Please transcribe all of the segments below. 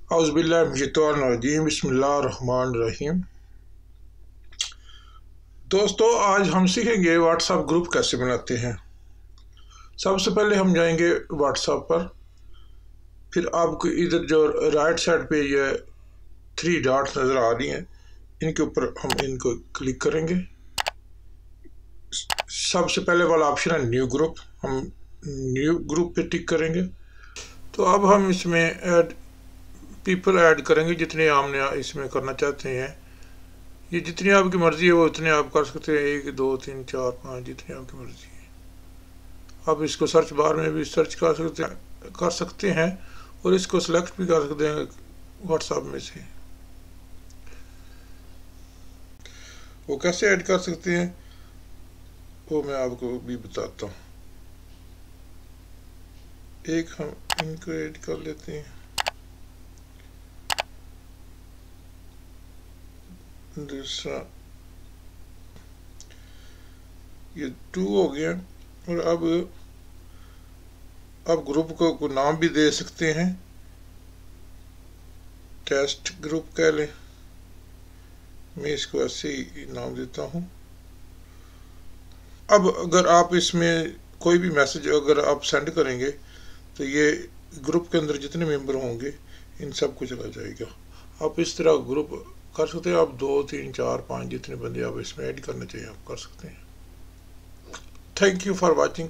औज़ुबिल्लाहिमिनश्शैतानिर्रजीम बिस्मिल्लाहिर्रहमानिर्रहीम। दोस्तों, आज हम सीखेंगे व्हाट्सएप ग्रुप कैसे बनाते हैं। सबसे पहले हम जाएंगे व्हाट्सएप पर, फिर आपको इधर जो राइट साइड पे ये 3 डॉट्स नज़र आ रही हैं, इनके ऊपर हम इनको क्लिक करेंगे। सबसे पहले वाला ऑप्शन है न्यू ग्रुप, हम न्यू ग्रुप पे टिक करेंगे। तो अब हम इसमें पीपल ऐड करेंगे जितने हमने इसमें करना चाहते हैं। ये जितनी आपकी मर्ज़ी है वो इतने आप कर सकते हैं, 1 2 3 4 5 जितनी आपकी मर्ज़ी है। आप इसको सर्च बार में भी सर्च कर सकते हैं और इसको सिलेक्ट भी कर सकते हैं व्हाट्सएप में से। वो कैसे ऐड कर सकते हैं वो मैं आपको भी बताता हूँ। एक हम इनको ऐड कर लेते हैं, दूसरा ये 2 हो गया। और अब ग्रुप को नाम भी दे सकते हैं, टेस्ट ग्रुप कह लें। मैं इसको ऐसे ही नाम देता हूँ। अब अगर आप इसमें कोई भी मैसेज अगर आप सेंड करेंगे तो ये ग्रुप के अंदर जितने मेंबर होंगे इन सब को चला जाएगा। आप इस तरह ग्रुप कर सकते हैं। आप 2 3 4 5 जितने बंदे आप इसमें ऐड करना चाहिए आप कर सकते हैं। Thank you for watching.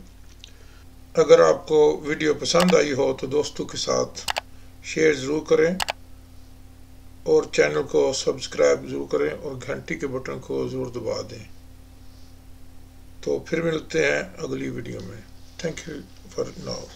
अगर आपको वीडियो पसंद आई हो तो दोस्तों के साथ शेयर ज़रूर करें और चैनल को सब्सक्राइब ज़रूर करें और घंटी के बटन को ज़रूर दबा दें। तो फिर मिलते हैं अगली वीडियो में। Thank you for now.